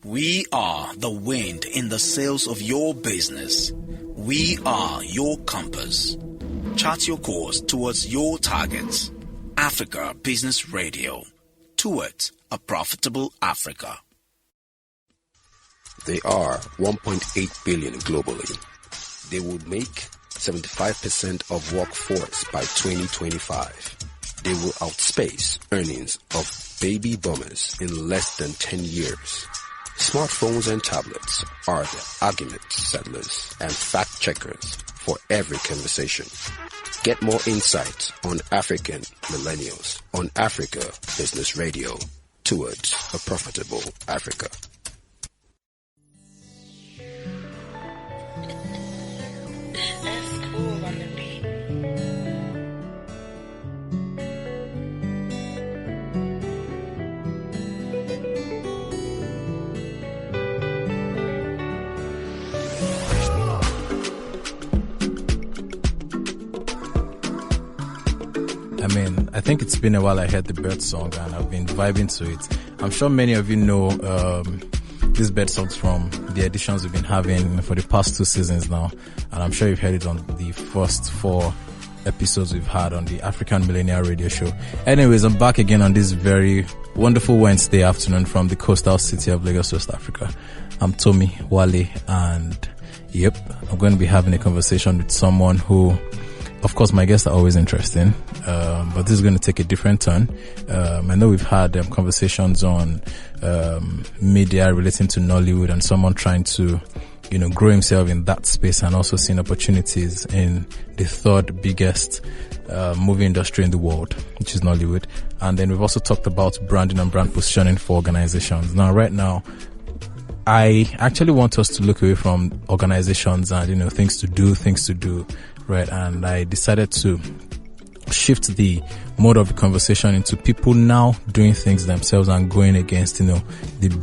We are the wind in the sails of your business. We are your compass. Chart your course towards your targets. Africa Business Radio. Towards a profitable Africa. They are 1.8 billion globally. They would make 75% of workforce by 2025. They will outspace earnings of baby boomers in less than 10 years. Smartphones and tablets are the argument settlers and fact checkers for every conversation. Get more insight on African millennials on Africa Business Radio. Towards a profitable Africa. I think it's been a while I heard the bird song and I've been vibing to it. I'm sure many of you know these bird songs from the editions we've been having for the past 2 seasons now, and I'm sure you've heard it on the first 4 episodes we've had on the African Millennial Radio Show. Anyways, I'm back again on this very wonderful Wednesday afternoon from the coastal city of Lagos, West Africa. I'm Tommy Wale, and I'm going to be having a conversation with someone who, of course, my guests are always interesting, but this is going to take a different turn. I know we've had conversations on media relating to Nollywood and someone trying to, grow himself in that space and also seeing opportunities in the third biggest movie industry in the world, which is Nollywood. And then we've also talked about branding and brand positioning for organizations. Now, right now, I actually want us to look away from organizations and, things to do. Right, and I decided to shift the mode of the conversation into people now doing things themselves and going against, the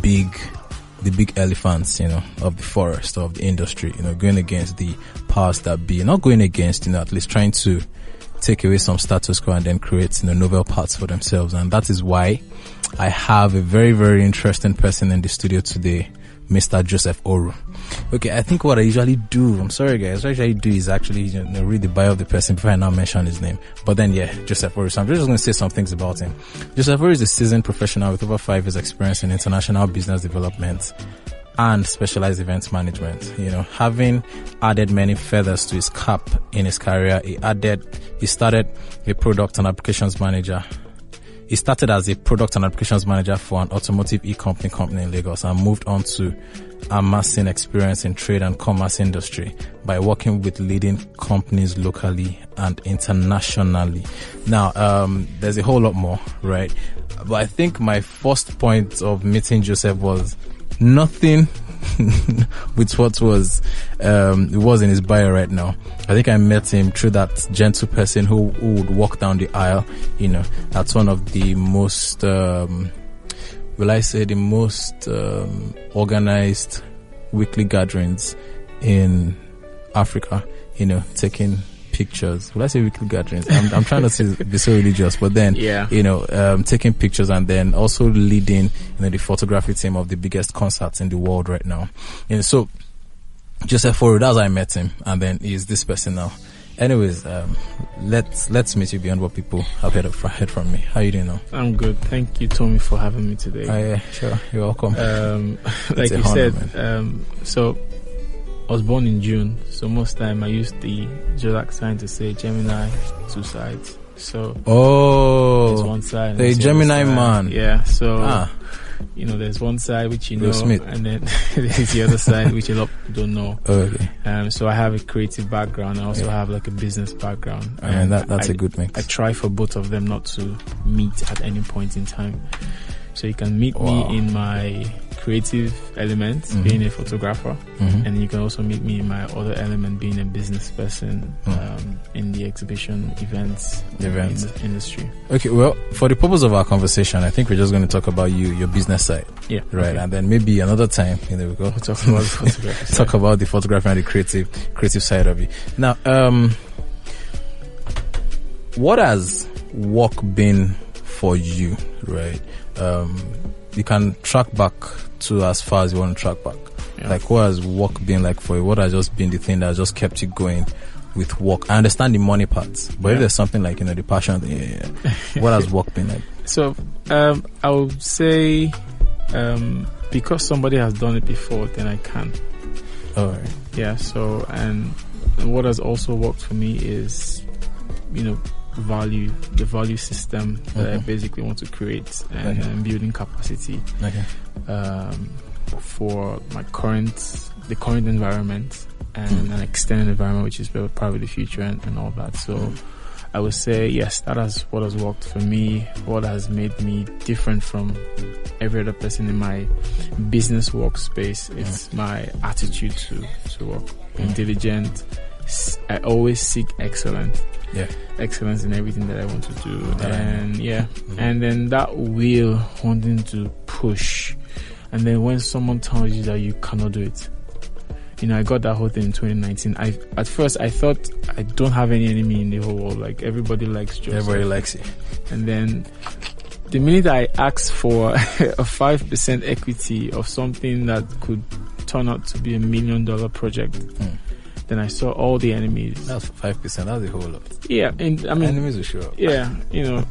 big elephants, of the forest, of the industry, going against the powers that be, not going against, at least trying to take away some status quo and then create, novel paths for themselves. And that is why I have a very, very interesting person in the studio today, Mr. Joseph Oru. Okay, I think what I usually do, I'm sorry guys, what I usually do is actually read the bio of the person before I now mention his name. But then Joseph Oru. So I'm just going to say some things about him. Joseph Oru is a seasoned professional with over 5 years experience in international business development and specialized events management. Having added many feathers to his cap in his career, he started a product and applications manager. He started as a product and applications manager for an automotive company in Lagos and moved on to amassing experience in trade and commerce industry by working with leading companies locally and internationally. Now, there's a whole lot more, right? But I think my first point of meeting Joseph was nothing with what was in his bio right now. I think I met him through that gentle person who would walk down the aisle, at one of the most organized weekly gatherings in Africa, taking pictures. Will I say weekly gatherings? I'm trying not to be so religious, but then, taking pictures and then also leading, the photography team of the biggest concerts in the world right now. So Joseph Oru, that's how I met him, and then he's this person now. Anyways, let's meet you beyond what people have heard from me. How you doing now? I'm good. Thank you, Tommy, for having me today. Yeah, sure. You're welcome. Like you said, so I was born in June, so most time I used the zodiac sign to say Gemini, 2 sides. So there's one side. The Gemini man. Yeah. So there's one side which you know, and then there's the other side which a lot of people don't know. Okay. So I have a creative background. I also have like a business background. And that's a good mix. I try for both of them not to meet at any point in time. So you can meet me in my creative element, being a photographer, and you can also meet me in my other element, being a business person in the exhibition events industry. Okay, well, for the purpose of our conversation, I think we're just going to talk about your business side. Yeah. Right, okay. And then maybe another time, we go talk about the photography talk about the photography and the creative side of it. Now, what has work been for you, right? you can track back to as far as you want to track back. Yeah. Like, what has work been like for you? What has just been the thing that just kept you going with work? I understand the money parts, but if there's something like, the passion thing, what has work been like? So, I would say, because somebody has done it before, then I can. All right. Yeah. So, and what has also worked for me is, the value system that I basically want to create, and building capacity for the current environment and an extended environment, which is probably the future and all that. So I would say, yes, that is what has worked for me, what has made me different from every other person in my business workspace. It's my attitude to work. Being diligent. I always seek excellence. Yeah. Excellence in everything that I want to do. And and then that will wanting to push. And then when someone tells you that you cannot do it, I got that whole thing in 2019. At first I thought I don't have any enemy in the whole world. Like, everybody likes Joseph. Everybody likes it. And then the minute I asked for a 5% equity of something that could turn out to be $1 million project, then I saw all the enemies. That's 5%. That's a whole lot. Yeah, and I mean, enemies will show up. Yeah,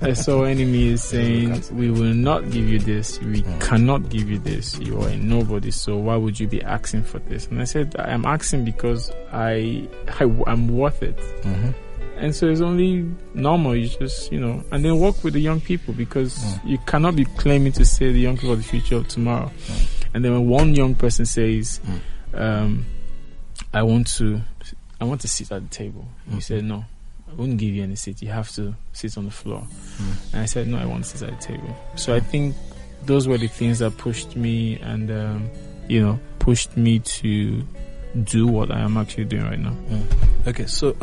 I saw enemies saying, "We will not give you this. We cannot give you this. You are a nobody. So why would you be asking for this?" And I said, "I'm asking because I'm worth it." And so it's only normal. You just and then work with the young people, because you cannot be claiming to say the young people are the future of tomorrow. And then when one young person says, I want to sit at the table. And he said, "No, I wouldn't give you any seat. You have to sit on the floor." And I said, "No, I want to sit at the table." So I think those were the things that pushed me and, pushed me to do what I am actually doing right now. Okay, so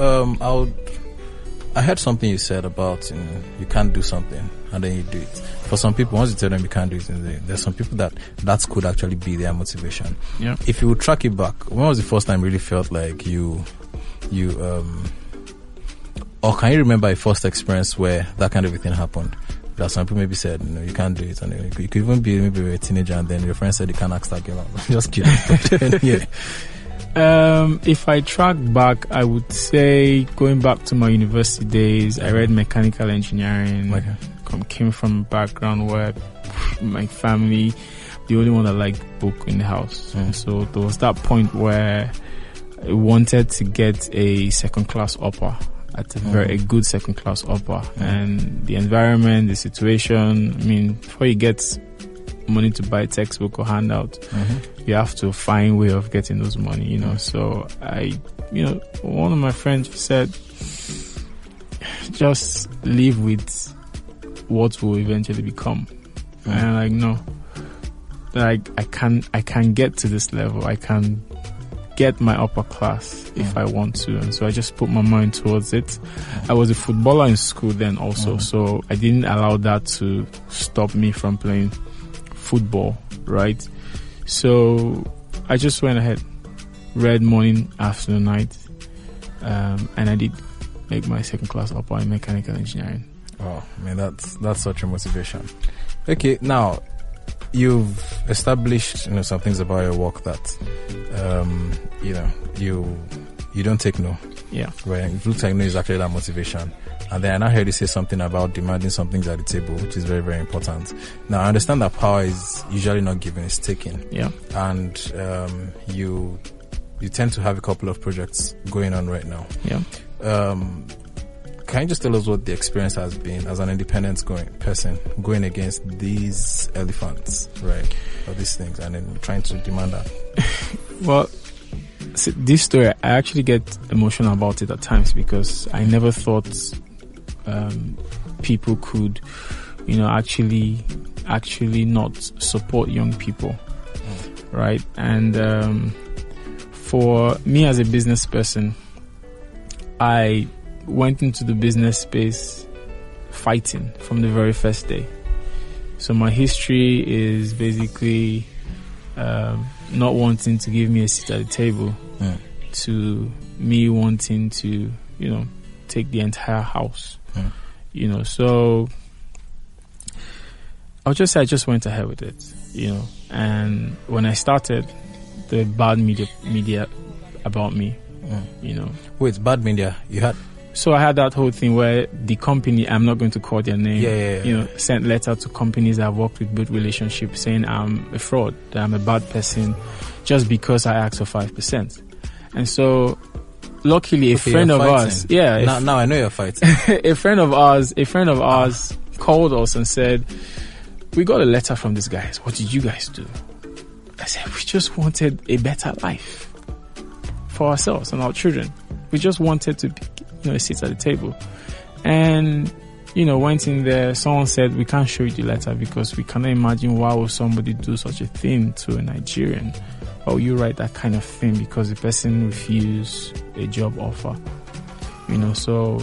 I heard something you said about you can't do something and then you do it. For some people, once you tell them you can't do it, there's some people that could actually be their motivation. Yeah. If you would track it back, when was the first time you really felt like you or can you remember a first experience where that kind of a thing happened? That some people maybe said, you can't do it, and you could even be maybe a teenager, and then your friend said you can't ask that girl out. Just kidding. Yeah. If I track back, I would say going back to my university days, I read mechanical engineering. Okay. Came from a background where my family, the only one that liked book in the house. So there was that point where I wanted to get a second-class upper, at a very good second-class upper. And the environment, the situation, I mean, before you get money to buy textbook or handout, you have to find a way of getting those money, So one of my friends said, just live with what will eventually become. And I'm like, no, like I can get to this level. I can get my upper class if I want to. And so I just put my mind towards it. I was a footballer in school then also, so I didn't allow that to stop me from playing football, right? So I just went ahead, read morning, afternoon, night, and I did make my second class upper in mechanical engineering. Oh, man, that's such a motivation. Okay, now you've established some things about your work that you don't take no. Yeah. Right. It looks like no is actually that motivation. And then I heard you say something about demanding some things at the table, which is very, very important. Now, I understand that power is usually not given, it's taken. Yeah. And you tend to have a couple of projects going on right now. Yeah. Can you just tell us what the experience has been as an independent person going against these elephants, right? Or these things, and then trying to demand that? Well, see, this story, I actually get emotional about it at times because I never thought people could, actually not support young people, right? And for me as a business person, I went into the business space fighting from the very first day. So my history is basically not wanting to give me a seat at the table to me wanting to, take the entire house. So I'll just say I just went ahead with it, and when I started, the bad media about me, Wait, bad media, you had? So I had that whole thing where the company, I'm not going to call their name, sent letter to companies I've worked with, built relationships, saying I'm a fraud, that I'm a bad person, just because I asked for 5%. And so, luckily, a friend of ours, now I know you're fighting. a friend of ours called us and said, we got a letter from these guys. What did you guys do? I said, we just wanted a better life for ourselves and our children. We just wanted to a seat at the table. And, went in there. Someone said, we can't show you the letter because we cannot imagine why would somebody do such a thing to a Nigerian. Why would you write that kind of thing because the person refused a job offer? So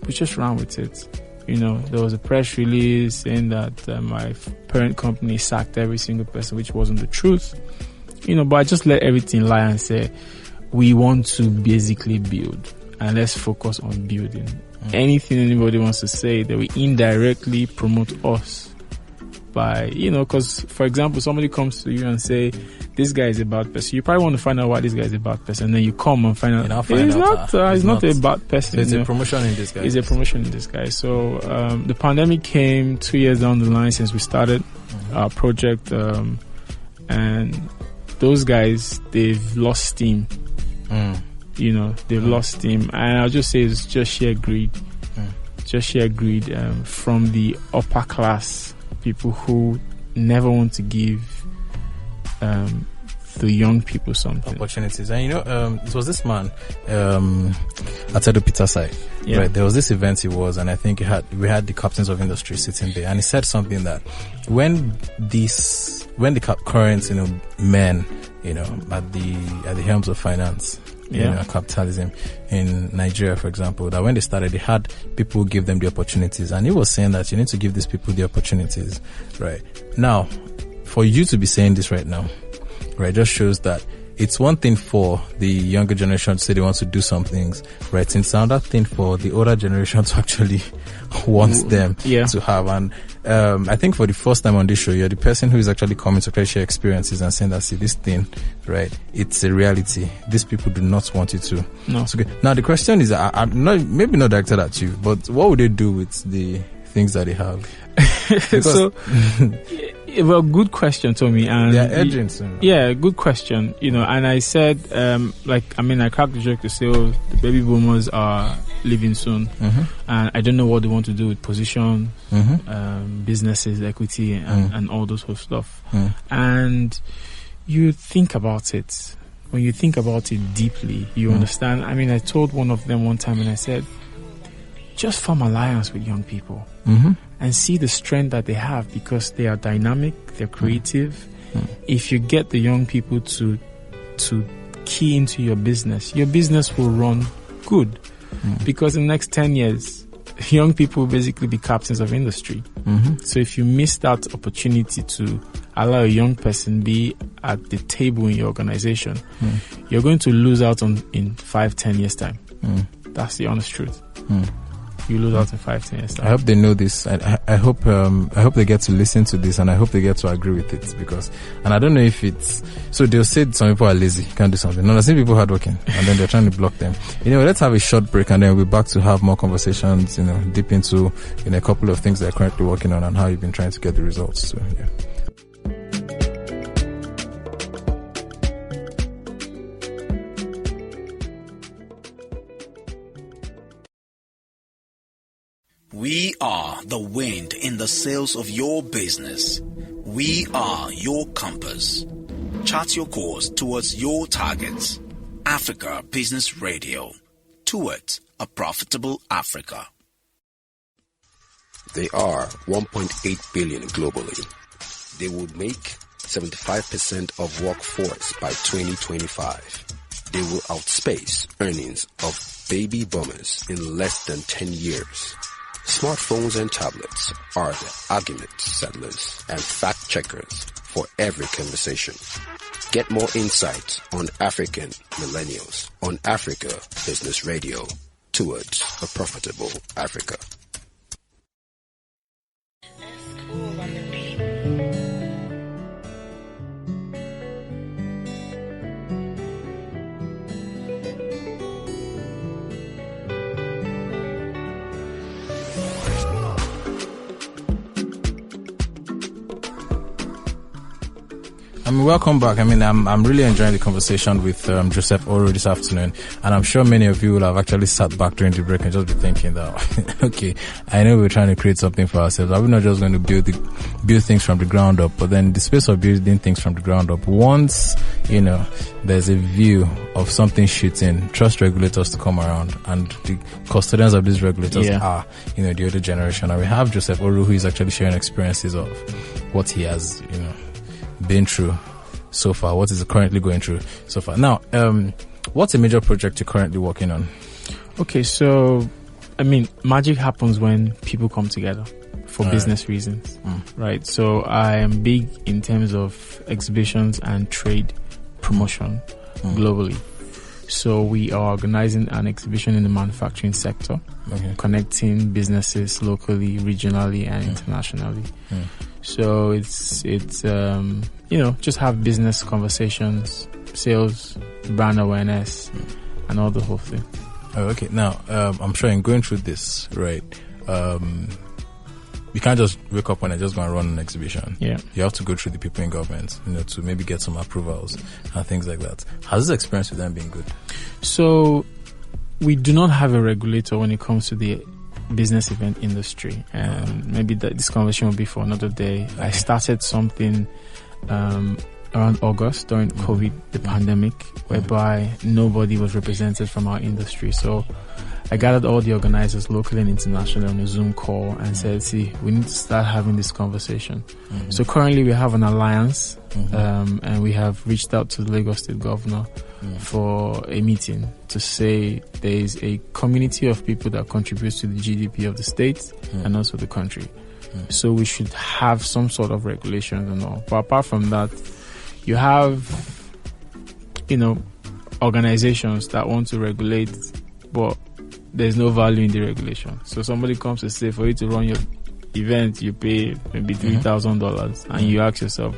we just ran with it. There was a press release saying that my parent company sacked every single person, which wasn't the truth. But I just let everything lie and say, we want to basically build. And let's focus on building. Anything anybody wants to say, they will indirectly promote us by, because, for example, somebody comes to you and say, this guy is a bad person. You probably want to find out why this guy is a bad person. And then you come and find out he's not a bad person. So it's a promotion in disguise. It's a promotion in disguise. So the pandemic came 2 years down the line since we started our project. And those guys, they've lost steam. They've lost steam, and I'll just say it's just sheer greed. Just sheer greed from the upper class people who never want to give the young people something. Opportunities. And it was this man at Edo Peter side. Yeah. Right. There was this event he was, and I think we had the captains of industry sitting there, and he said something that when the current men at the helms of finance, capitalism in Nigeria, for example, that when they started, they had people give them the opportunities. And he was saying that you need to give these people the opportunities, right? Now, for you to be saying this right now, right, just shows that it's one thing for the younger generation to say they want to do some things, right? It's another thing for the older generation to actually want them to have. And I think for the first time on this show, you're the person who is actually coming to share experiences and saying that, see, this thing, right, it's a reality. These people do not want it to. No. So, okay. Now, the question is, I'm maybe not directed at you, but what would they do with the things that they have? Well, good question, Tommy. And they're agents. Good question. And I said, I cracked the joke to say, the baby boomers are leaving soon. And I don't know what they want to do with position, businesses, equity, and all those sort of stuff. And you think about it. When you think about it deeply, you understand. I told one of them one time, and I said, just form alliance with young people and see the strength that they have, because they are dynamic, they're creative. If you get the young people to key into your business will run good. Because in the next 10 years, young people will basically be captains of industry. So if you miss that opportunity to allow a young person be at the table in your organization, you're going to lose out in 5-10 years time. That's the honest truth. You lose out in 5-10 years time. I hope they know this. I hope they get to listen to this, and I hope they get to agree with it, and I don't know if it's, so they'll say some people are lazy, can't do something. No, I see people hardworking, and then they're trying to block them. Let's have a short break, and then we'll be back to have more conversations, deep into, a couple of things they're currently working on and how you've been trying to get the results. So, yeah. We are the wind in the sails of your business. We are your compass. Chart your course towards your targets. Africa Business Radio. Towards a profitable Africa. They are 1.8 billion globally. They would make 75% of workforce by 2025. They will outspace earnings of baby boomers in less than 10 years. Smartphones and tablets are the argument settlers and fact checkers for every conversation. Get more insights on African millennials on Africa Business Radio. Towards a profitable Africa. That's cool on the beat. welcome back. I'm really enjoying the conversation with Joseph Oro this afternoon, and I'm sure many of you will have actually sat back during the break and just be thinking that, okay, I know we're trying to create something for ourselves. Are we not just going to build things from the ground up? But then the space of building things from the ground up, once, there's a view of something shooting, trust regulators to come around, and the custodians of these regulators are, the older generation. And we have Joseph Oro, who is actually sharing experiences of what he has, been through so far, what is currently going through so far. Now, what's a major project you're currently working on? Okay, so, magic happens when people come together for business reasons, right? So I am big in terms of exhibitions and trade promotion globally. So we are organizing an exhibition in the manufacturing sector, connecting businesses locally, regionally, and internationally. So it's just have business conversations, sales, brand awareness, and all the whole thing. Oh, okay. Now, I'm sure in going through this, right, you can't just wake up and just go and run an exhibition. Yeah. You have to go through the people in government, to maybe get some approvals and things like that. Has this experience with them been good? So, we do not have a regulator when it comes to the business event industry, and maybe this conversation will be for another day. Okay. I started something around August during COVID, the pandemic, whereby nobody was represented from our industry. So I gathered all the organizers, local and international, on a Zoom call and said, see, we need to start having this conversation. So currently we have an alliance, and we have reached out to the Lagos State Governor for a meeting to say there is a community of people that contributes to the GDP of the state and also the country. So we should have some sort of regulations and all. But apart from that, you have, organizations that want to regulate, but there's no value in the regulation. So somebody comes to say, for you to run your event, you pay maybe $3,000, and you ask yourself,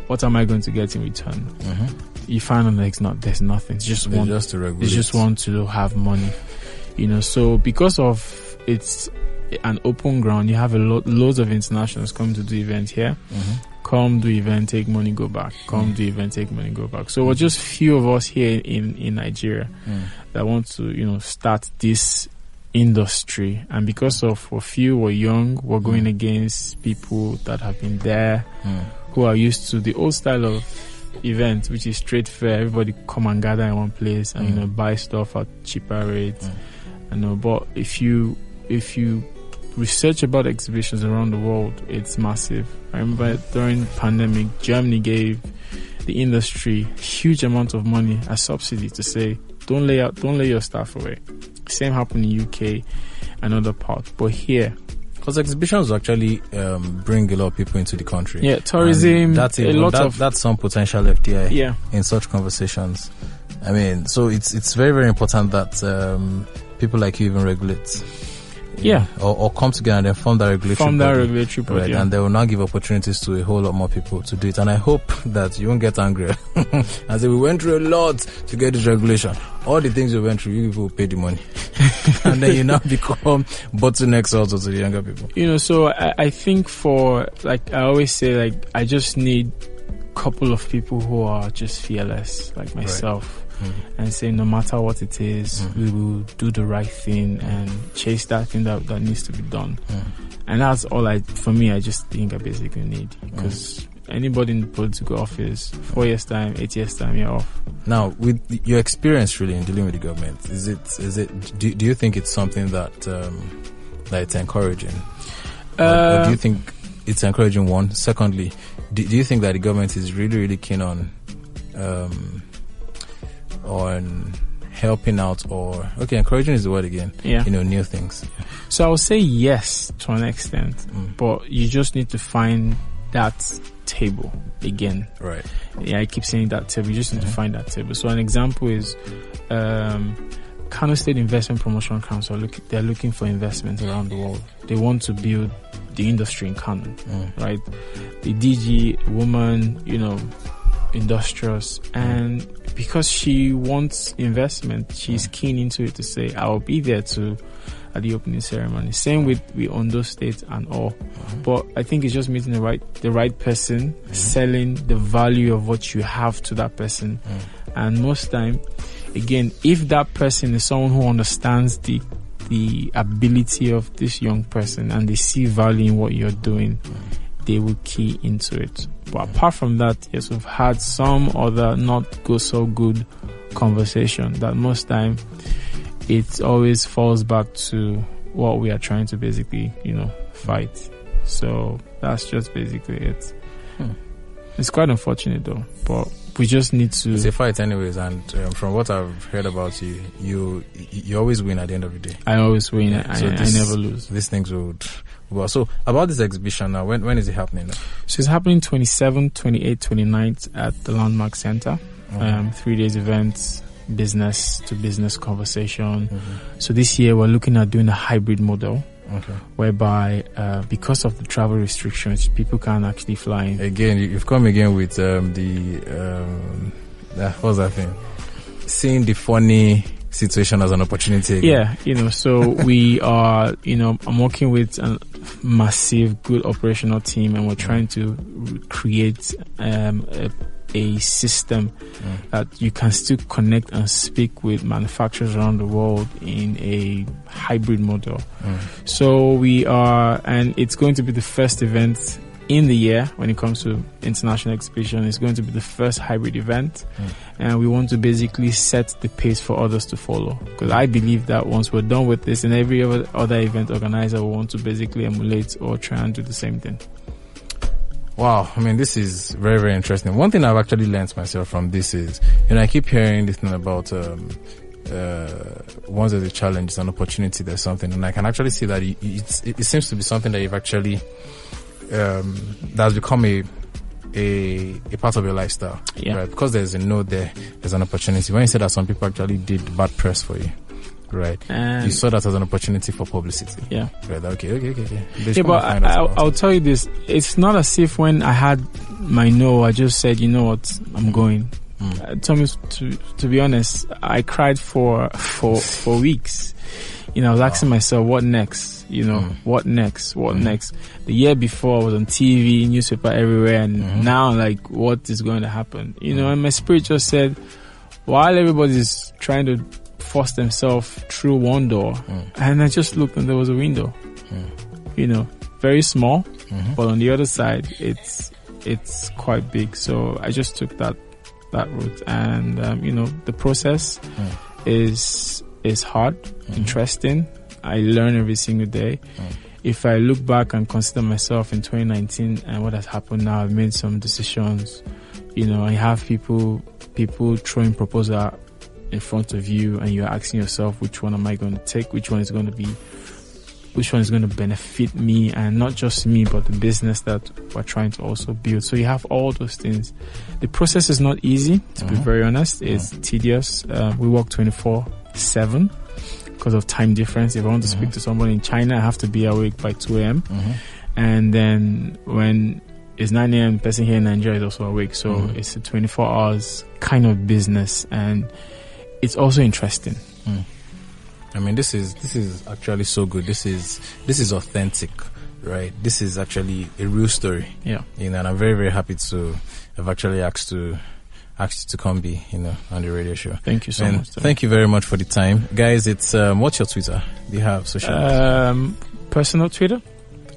what am I going to get in return? You find on there's nothing. It's just want to have money, So because of it's an open ground, you have loads of internationals coming to do events here. Come do event, take money, go back. Come do event, take money, go back. So we're just few of us here in Nigeria that want to, start this industry. And because of a few were young, we're going against people that have been there, who are used to the old style of event, which is trade fair. Everybody come and gather in one place and buy stuff at cheaper rates. But if you research about exhibitions around the world, it's massive. I remember during pandemic, Germany gave the industry huge amount of money as subsidy to say, don't lay your staff away. Same happened in UK and other parts, but here, because exhibitions actually bring a lot of people into the country. Yeah, tourism. That's some potential FDI in such conversations. So it's very, very important that people like you even regulate. Or come together and then form that regulatory body. Right? And they will now give opportunities to a whole lot more people to do it. And I hope that you won't get angry and say, we went through a lot to get this regulation. All the things we went through, you people pay the money. And then you now become bottlenecks also to the younger people. So I think I always say, I just need a couple of people who are just fearless, like myself. And say no matter what it is, we will do the right thing and chase that thing that needs to be done. And that's all I just think I basically need, because anybody in the political office, 4 years time, 8 years time, you're off. Now, with your experience really in dealing with the government, do you think it's something that it's encouraging? Or do you think it's encouraging, one? Secondly, do you think that the government is really, really keen on helping out, or encouraging is the word again, new things? So I would say yes to an extent, but you just need to find that table again. Right. Yeah, I keep saying that table. You just need to find that table. So an example is Kano State Investment Promotion Council. They're looking for investments around the world. They want to build the industry in Kano, right? The DG, woman, industrious, and because she wants investment, she's keen into it to say, I'll be there too at the opening ceremony. Same with Ondo State and all. But I think it's just meeting the right person, selling the value of what you have to that person. And most time, again, if that person is someone who understands the ability of this young person and they see value in what you're doing, they will key into it. But apart from that, yes, we've had some other not go so good conversation that most time it always falls back to what we are trying to basically, fight. So that's just basically it. It's quite unfortunate though, but we just need to... It's a fight anyways, and from what I've heard about you, you always win at the end of the day. I always win. I never lose. These things would... Well, so about this exhibition now, when is it happening now? So it's happening 27th, 28th, 29th at the Landmark Center. 3 days events, business to business conversation. So this year we're looking at doing a hybrid model. Whereby, because of the travel restrictions, people can't actually fly in. Again, you've come again with what's that thing? Seeing the funny situation as an opportunity again. Yeah, so we are, I'm working with a massive, good operational team, and we're trying to create a system that you can still connect and speak with manufacturers around the world in a hybrid model. So we are, and it's going to be the first event in the year when it comes to international exhibition. It's going to be the first hybrid event, and we want to basically set the pace for others to follow, because I believe that once we're done with this, and every other event organizer will want to basically emulate or try and do the same thing. Wow, I mean, this is very, very interesting. One thing I've actually learned myself from this is, I keep hearing this thing about once there's a challenge, it's an opportunity, there's something, and I can actually see that it seems to be something that you've actually that's become a part of your lifestyle, right? Because there's a no there's an opportunity. When you said that some people actually did bad press for you, right? You saw that as an opportunity for publicity. Yeah. Right. Okay. Yeah, but I'll tell you this. It's not as if when I had my no, I just said, you know what, I'm going. Thomas, to be honest, I cried for weeks. I was asking myself, what next? What next? What next? The year before I was on TV, newspaper everywhere, and now, like, what is going to happen? And my spirit just said, while everybody's trying to force themselves through one door, and I just looked and there was a window, very small, but on the other side, it's quite big. So I just took that route, and the process is hard, interesting. I learn every single day. If I look back and consider myself in 2019 and what has happened now, I've made some decisions. I have people throwing proposal in front of you, and you're asking yourself, which one am I going to take? Which one is going to benefit me, and not just me, but the business that we're trying to also build. So you have all those things. The process is not easy, to be very honest. It's tedious. We work 24/7 because of time difference. If I want to speak to someone in China, I have to be awake by 2 a.m. And then when it's 9 a.m., the person here in Nigeria is also awake. So it's a 24 hours kind of business, and it's also interesting. I mean, this is actually so good. This is authentic, right? This is actually a real story. Yeah. And I'm very, very happy to have actually asked you to come be, on the radio show. Thank you so much. Thank you very much for the time. Guys, it's, what's your Twitter? Do you have social media? Personal Twitter?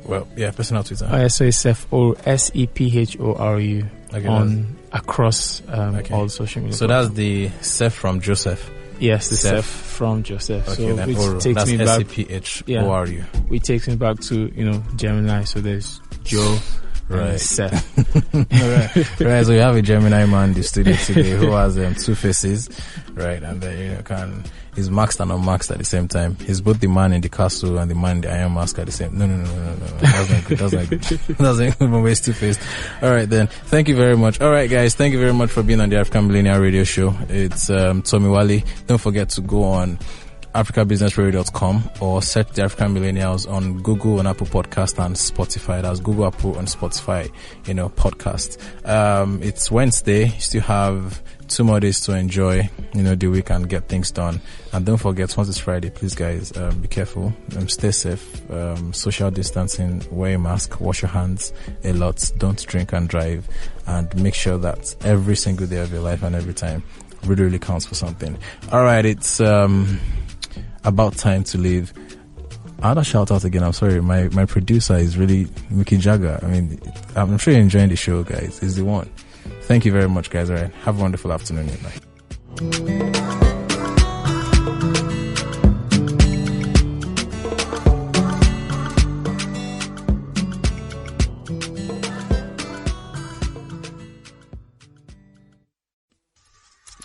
Well, yeah, personal Twitter. So it's SEPHORU across all social media. So that's the Seth from Joseph. Yes, the Seth from Joseph. Okay, so then which takes me back. SEPHORU. Which takes me back to Gemini. So there's Joe. Right. Seth. Right. So you have a Gemini man in the studio today who has two faces, right? And then he's maxed and unmaxed at the same time. He's both the man in the castle and the man in the iron mask at the same. No. That's not good. That's not good. He's two-faced. All right then. Thank you very much. All right, guys. Thank you very much for being on the African Millennial Radio Show. It's Tommy Wale. Don't forget to go on africabusinessradio.com or search the African Millennials on Google and Apple Podcast and Spotify. That's Google, Apple, and Spotify, podcast. It's Wednesday. You still have 2 more days to enjoy, the week and get things done. And don't forget, once it's Friday, please guys, be careful, stay safe, social distancing, wear a mask, wash your hands a lot, don't drink and drive, and make sure that every single day of your life and every time really counts for something. Alright, it's about time to leave. Another shout out again, I'm sorry, my producer is really Mickey Jagger. I'm sure you're enjoying the show, guys. He's the one. Thank you very much, guys. All right. Have a wonderful afternoon and night.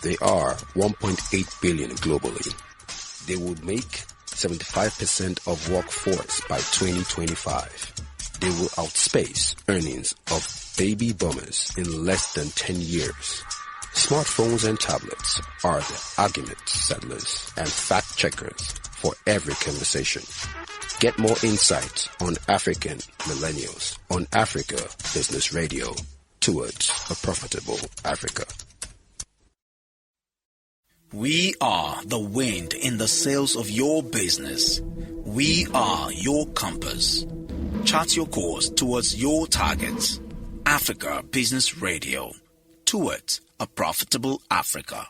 They are 1.8 billion globally. They would make 75% of workforce by 2025. They will outspace earnings of baby boomers in less than 10 years. Smartphones and tablets are the argument settlers and fact checkers for every conversation. Get more insight on African millennials on Africa Business Radio, towards a profitable Africa. We are the wind in the sails of your business. We are your compass. Chart your course towards your targets. Africa Business Radio, towards a profitable Africa.